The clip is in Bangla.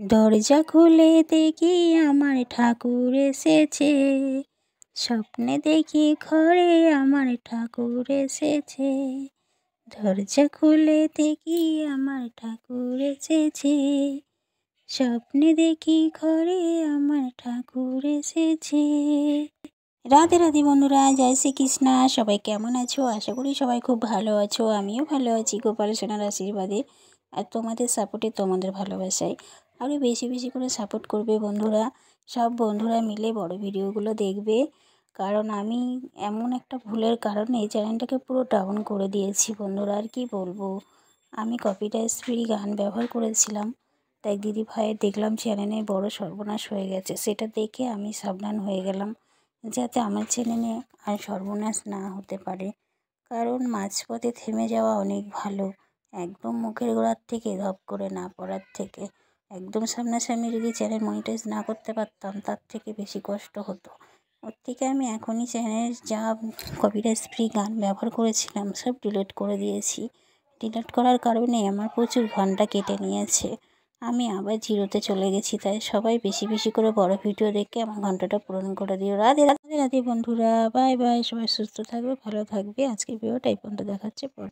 দরজা খুলে দেখি আমার ঠাকুর এসেছে, স্বপ্নে দেখি ঘরে আমার ঠাকুর এসেছে। দরজা খুলে দেখি আমার ঠাকুর এসেছে, স্বপ্নে দেখি ঘরে আমার ঠাকুর এসেছে। রাধে রাধে বন্ধুরা, জয় শ্রীকৃষ্ণ। সবাই কেমন আছো? আশা করি সবাই খুব ভালো আছো। আমিও ভালো আছি গোপাল সোনার আশীর্বাদে আর তোমাদের সাপোর্টে, তোমাদের ভালোবাসায় আরও বেশি বেশি করে সাপোর্ট করবে বন্ধুরা। সব বন্ধুরা মিলে বড় ভিডিওগুলো দেখবে, কারণ আমি এমন একটা ভুলের কারণে এই চ্যানেলটাকে পুরো ডাউন করে দিয়েছি বন্ধুরা। আর কি বলবো, আমি কপিরাইট ফ্রি গান ব্যবহার করেছিলাম, তাই দিদি ভাইয়ের দেখলাম চ্যানেলে বড় সর্বনাশ হয়ে গেছে। সেটা দেখে আমি সাবধান হয়ে গেলাম যাতে আমার চ্যানেলে আর সর্বনাশ না হতে পারে, কারণ মাঝপথে থেমে যাওয়া অনেক ভালো। একদম মুখের গোড়ার থেকে ধপ করে না পড়ার থেকে একদম সামনাসামনি যদি চ্যানেল মনিটাইজ না করতে পারতাম, তার থেকে বেশি কষ্ট হতো। ওর থেকে আমি এখনই চ্যানেলের যা কপিরাইট ফ্রি গান ব্যবহার করেছিলাম সব ডিলিট করে দিয়েছি। ডিলিট করার কারণে আমার প্রচুর ঘন্টা কেটে নিয়েছে, আমি আবার জিরোতে চলে গেছি। তাই সবাই বেশি বেশি করে বড় ভিডিও দেখে আমার ঘন্টাটা পূরণ করে দিও। রাধে রাধে রাধে বন্ধুরা, বাই বাই। সবাই সুস্থ থাকবে, ভালো থাকবে। আজকের ভিডিওটা এই পর্যন্ত দেখাচ্ছে পর।